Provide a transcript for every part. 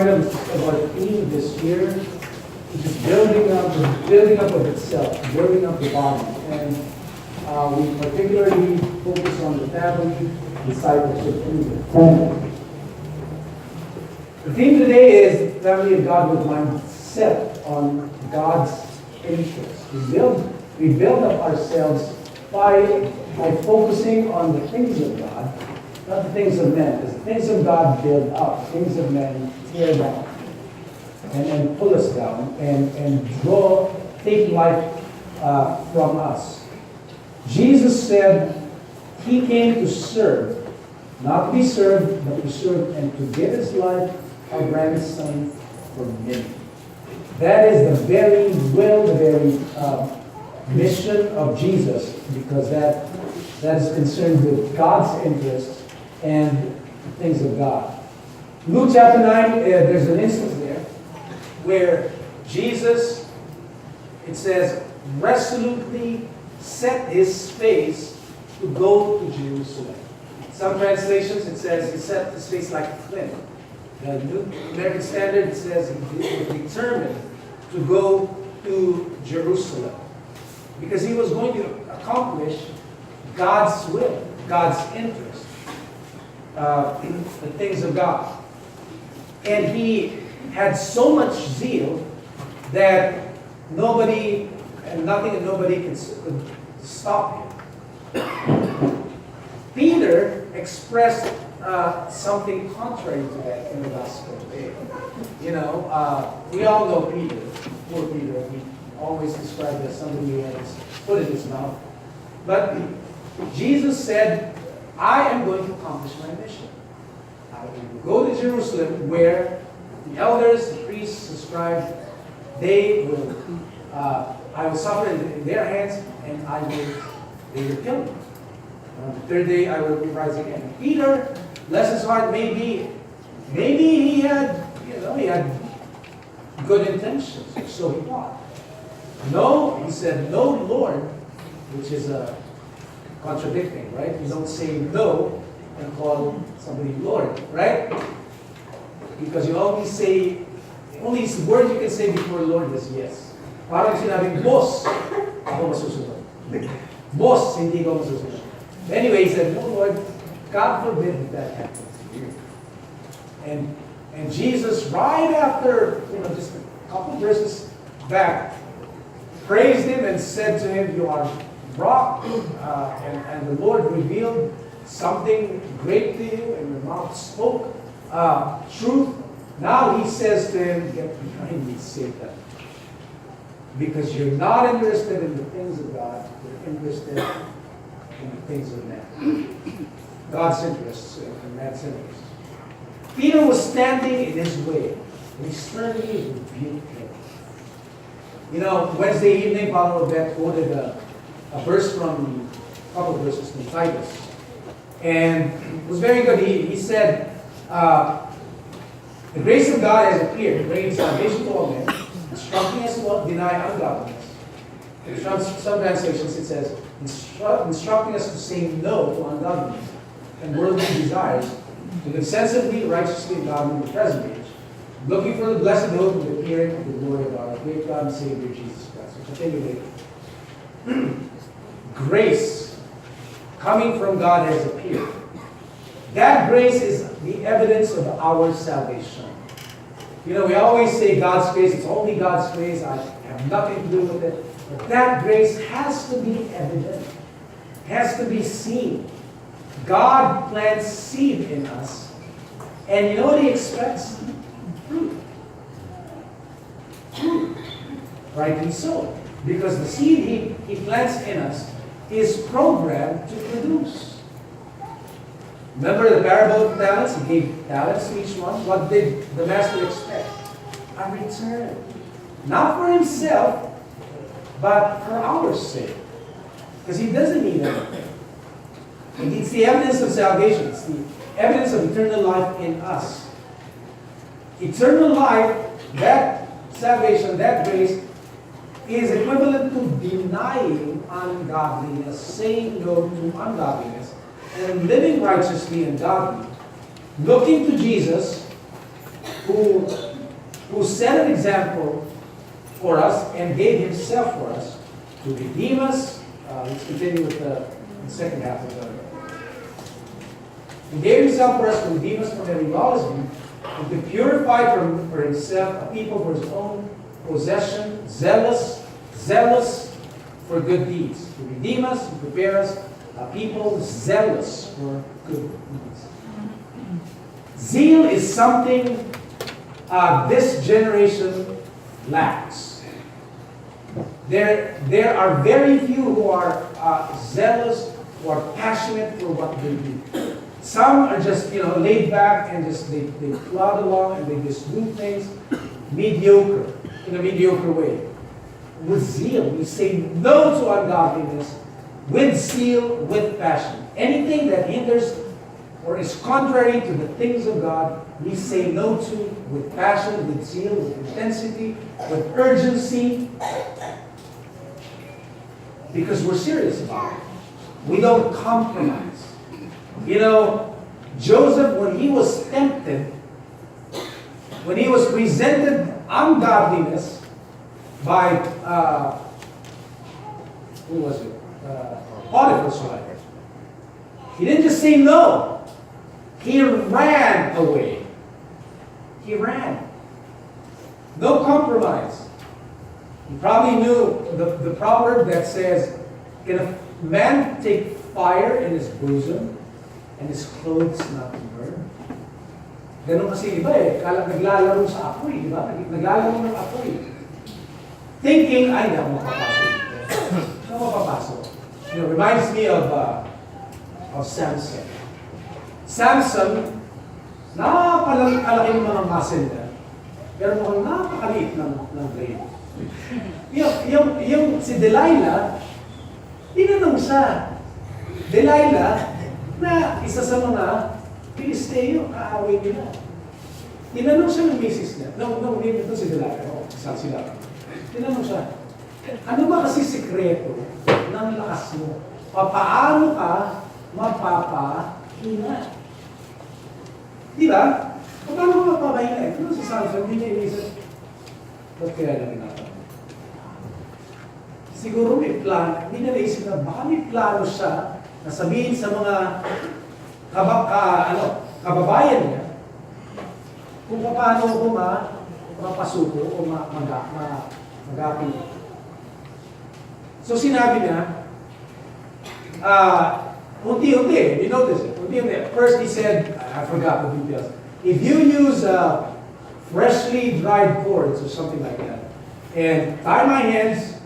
kind of our theme this year, which is building up of itself, building up the body. And we particularly focus on the family, discipleship, and the family. The theme today is family of God with mindset on God's interest. We build up ourselves by focusing on the things of God, not the things of men. Because the things of God build up, the things of men tear down and pull us down and take life from us. Jesus said he came to serve, not to be served, but to serve and to give his life a ransom for many. That is the very will, the very mission of Jesus, because that is concerned with God's interests and the things of God. Luke chapter 9, there's an instance there where Jesus, it says, resolutely set his face to go to Jerusalem. Some translations, it says he set his face like a flint. The New American Standard, it says he was determined to go to Jerusalem because he was going to accomplish God's will, God's interest, the things of God. And he had so much zeal that nobody and nothing and nobody could stop him. Peter expressed something contrary to that in the gospel. You know, we all know Peter, poor Peter. He always described as somebody who had his foot in his mouth. But Jesus said, I am going to accomplish my mission. I will go to Jerusalem where the elders, the priests, the scribes, they will, I will suffer in their hands and they will kill me. On the third day I will rise again. Peter, bless his heart, maybe he had good intentions, or so he thought. No, he said, no, Lord, which is contradicting, right? You don't say no and call somebody Lord, right? Because you always say, only word you can say before Lord is yes. Parang sinabing, boss, ako masusunod. Boss, hindi ko masusunod. Anyway, he said, no, Lord, God forbid that happens to you. And Jesus, right after, just a couple verses back, praised him and said to him, you are rock, and the Lord revealed something great to you, and your mouth spoke truth. Now he says to him, get behind me, Satan. Because you're not interested in the things of God, you're interested in the things of man. God's interests and man's interests. Peter was standing in his way, and he sternly rebuked him. Wednesday evening, Father Obed quoted a verse from, a couple of verses from Titus. And it was very good. He said, the grace of God has appeared, bringing salvation to all men, instructing us to deny ungodliness. In some translations it says, instructing us to say no to ungodliness and worldly desires, to live sensibly, righteously, and godly in the present age, looking for the blessed hope of the appearing of the glory of our great God and Savior Jesus Christ. We'll continue later. Grace coming from God has appeared. That grace is the evidence of our salvation. We always say God's grace, it's only God's grace, I have nothing to do with it. But that grace has to be evident, has to be seen. God plants seed in us, and you know what he expects? Fruit. Fruit. Rightly so. Because the seed he plants in us is programmed to produce. Remember the parable of talents? He gave talents to each one. What did the master expect? A return. Not for himself, but for our sake. Because he doesn't need anything. It's the evidence of salvation. It's the evidence of eternal life in us. Eternal life, that salvation, that grace, is equivalent to denying ungodliness, saying no to ungodliness, and living righteously and godly, looking to Jesus, who, who set an example for us and gave himself for us to redeem us. Let's continue with the second half of the. He gave himself for us to redeem us from every lawlessness and to purify for himself a people for his own possession, zealous for good deeds. To redeem us and prepare us a people zealous for good deeds. Zeal is something this generation lacks. There are very few who are zealous, who are passionate for what they do. Some are just, laid back and just they plod along and they just do things mediocre, in a mediocre way. With zeal, we say no to ungodliness, with zeal, with passion. Anything that hinders or is contrary to the things of God, we say no to with passion, with zeal, with intensity, with urgency, because we're serious about it. We don't compromise. Joseph, when he was tempted, when he was presented ungodliness by, who was it? Potiphar's wife. He didn't just say no. He ran away. He ran. No compromise. He probably knew the proverb that says, can a man take fire in his bosom and his clothes not burn? Ganun kasi iba naglalaro sa apoy, di ba? Naglalaro ng apoy. Thinking, ay, hindi ako makapasok. Hindi ako makapasok. Reminds me of Samson. Samson, napakalaki ng mga muscle niya, pero mukhang napakaliit ng brain. Yung si Delilah, tinanong siya. Delilah, na isa sa mga Pilisteo, kaaway nila. Tinanong siya ng misis niya. Ito si Delilah. Isang sila. Tinanong siya, ano ba kasi sikreto ng lakas mo? Paano ka mapapahina? Di ba? Paano ka mapapahina? Ito si Santos, hindi niya inisip. Ba't kaya lang natin? Siguro may plan, hindi niya naisip na baka may plano siya na sabihin sa mga kababayan niya kung paano ko mapasuko o mag-apil. So sinabi niya, unti-unti, you notice it, unti-unti. First he said, I forgot the details. If you use freshly dried cords or something like that, and tie my hands,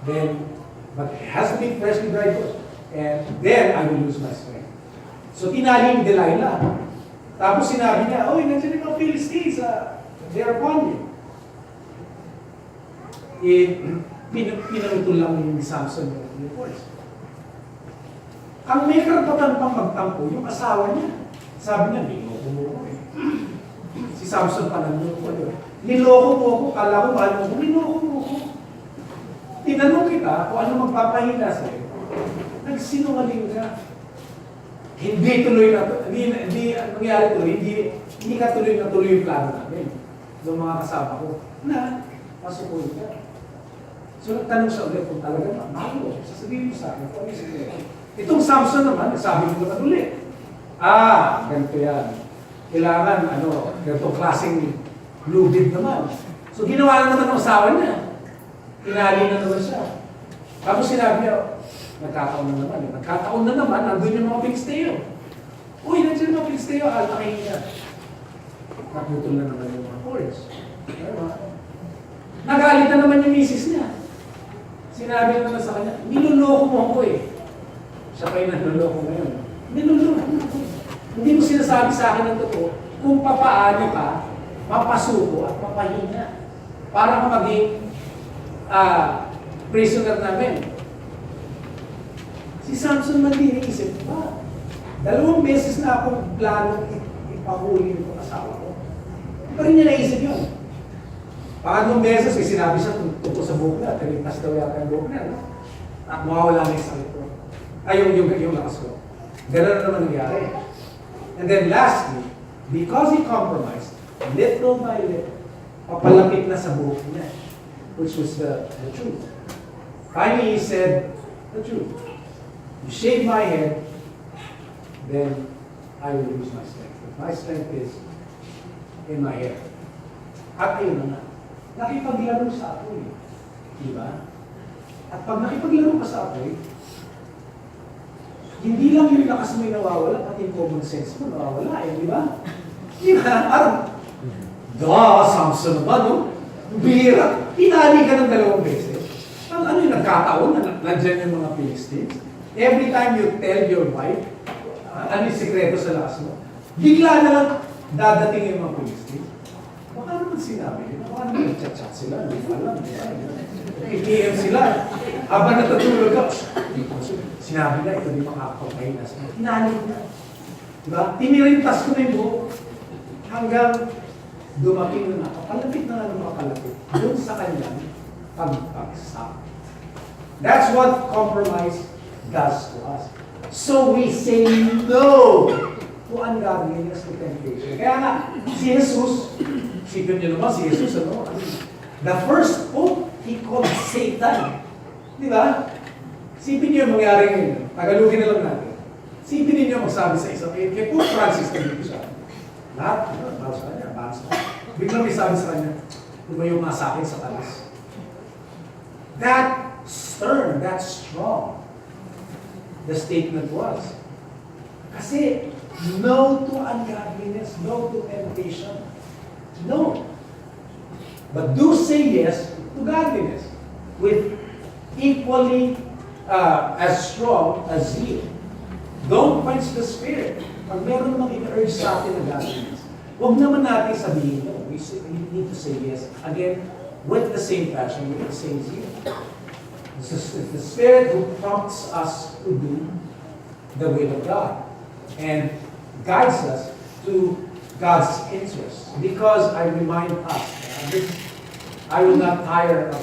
but it has to be freshly dried cords, and then I will lose my strength. So tinali ni Delilah. Tapos sinabi niya, nandiyan yung mga Philistines, they are upon you. Pinutol lang ni Samson yung cords. Ang may karapatan pang magtampo, yung asawa niya. Sabi niya, niloko mo ko eh. Si Samson pa niloko ko yun. Niloko mo ko, kala ko mahal mo ko, niloko mo ko. Tinanong kita kung ano magpapahina sa'yo. Nagsinungaling ka. Hindi tuloy na nangyari tuloy, hindi ka tuloy na tuloy yung plano namin. Yung mga kasama ko, masukulit ka. So nagtanong siya ulit kung talaga mahal mo. Sasabihin mo sa akin, itong Samson naman, sabi mo naman ulit. Ganito yan. Kailangan, ganitong klaseng lubid naman. So ginawa na naman ng asawa niya. Tinali na naman siya. Tapos sinabi niya, nagkataon na naman, nandun yung mga Pilisteo. Nandiyan yung mga Pilisteo, alaking niya. Naputol na naman yung mga cords. Nagalit na naman yung misis niya. Sinabi naman sa kanya, niloloko mo ako eh. Siya pa yung niloloko ngayon. Niloloko mo ako. Hindi mo sinasabi sa akin ng totoo kung papaano ka mapasuko at mapahina para ka maging prisoner namin. Si Samson man din iisip, 2 beses na akong plano ipahuli ng asawa ko. Pa rin niya naisip yun. 2 beses, sinabi siya tungkol sa buhok na, taligtas daw yata yung buhok na, at mawawala na yung sakit ko. Yung lakas ko. Ganun na naman nangyari. And then lastly, because he compromised, little by little, papalapit na sa buhok niya, which was the truth. Finally, he said, the truth. You shave my head, then I will lose my strength. But my strength is in my hair. At ayun na nga, nakipaglaro sa apoy. Diba? At pag nakipaglaro ka sa apoy, hindi lang yung lakas mo yung nawawala, pati yung common sense mo nawawala eh, di ba? Di ba? Parang, Samson naman, no? Bihira. Tinali ka ng 2 beses. Ano yung nagkataon na nandyan yung mga Philistines? Every time you tell your wife, ano yung sekreto sa lakas mo, bigla na lang dadating yung mga Philistines. Baka naman sinabi yun. Baka naman nag-chat-chat sila. Hindi ko alam. ATM sila. Habang natutulog ka, sinabi na, ito di makakapagpahinas. Tinali ko na. Diba? Tinirintas ko na yung buhok. Hanggang dumating na kapalapit na nga kapalapit. Doon sa kanyang pagpagsak. That's what compromise does to us. So we say no to ungodliness, to temptation. Kaya nga, si Jesus, sipin niyo naman, si Jesus, ano? The first pope, he called Satan. Di ba? Sipin niyo yung mangyari ngayon. Tagalogin na lang natin. Sipin niyo magsabi sa isang, kay Pope Francis na dito siya. Lahat, bago sa kanya, bago sa kanya. Biglang may sabi sa kanya, lumayo nga sa akin sa talas. That stern, that strong, the statement was. Kasi, no to ungodliness, no to temptation. No. But do say yes to godliness with equally as strong as zeal. Don't quench the spirit. Pag meron namang in-urge sa atin na godliness, huwag naman natin sabihin, no, we need to say yes. Again, with the same passion, with the same zeal. It's the Spirit who prompts us to do the will of God and guides us to God's interests. Because I remind us, I will not tire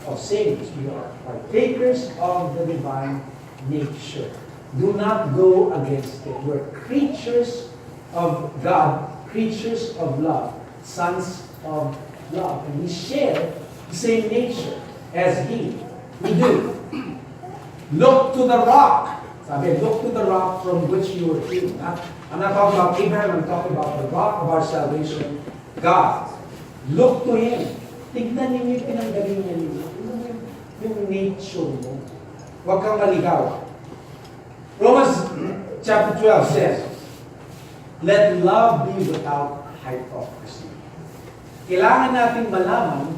of saying this, we are partakers of the divine nature. Do not go against it. We're creatures of God, creatures of love, sons of love. And we share the same nature as He. We do. Look to the rock. Sabi, look to the rock from which you were healed. I'm not talking about Abraham, I'm talking about the rock of our salvation, God. Look to Him. Tignan ninyo yung pinanggalingan ninyo. Yung nature mo. Huwag kang maligaw. Romans chapter 12 says, let love be without hypocrisy. Kailangan natin malaman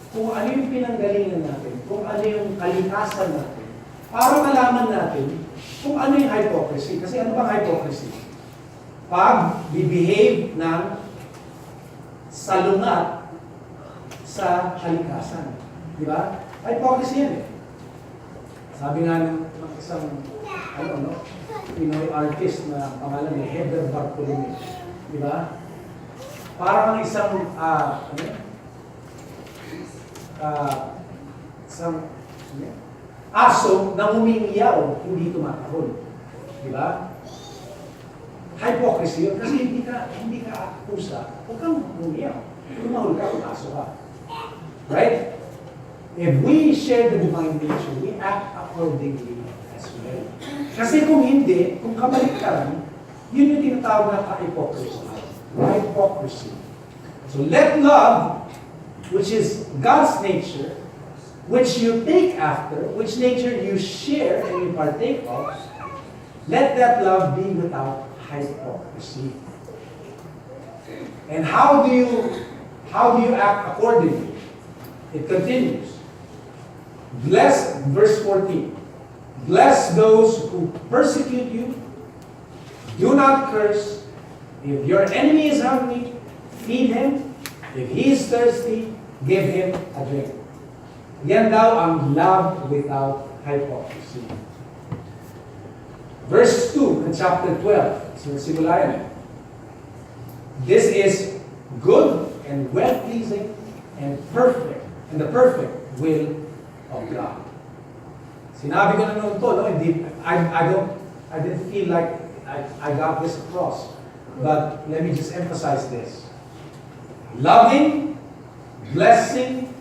kung ano yung pinanggalingan natin, kung ano yung kalikasan natin, para malaman natin kung ano yung hypocrisy. Kasi ano bang hypocrisy? Pag bibehave ng salungat sa kalikasan. Di ba? Hypocrisy yan eh. Sabi nga ng isang Pinoy artist na pangalan ni Heather Bartolome. Di ba? Parang isang aso na umingiyaw, hindi tumatahol. Di ba? Hypocrisy yun. Kasi hindi ka pusa, huwag kang umiyaw. Tumahol ka kung aso ka. Right? If we share the divine nature, we act accordingly as well. Kasi kung hindi, kung kabaliktaran, yun yung tinatawag na ka-hypocrisy. Hypocrisy. So let love, which is God's nature, which you take after, which nature you share and you partake of, let that love be without hypocrisy. And how do you act accordingly? It continues. Bless, verse 14. Bless those who persecute you. Do not curse. If your enemy is hungry, feed him. If he is thirsty, give him a drink. Yan daw ang love without hypocrisy. Verse 2 in chapter 12. Simula yan. This is good and well-pleasing and perfect, and the perfect will of God. Sinabi ko na noon to, no? I didn't feel like I got this across. But let me just emphasize this. loving, blessing,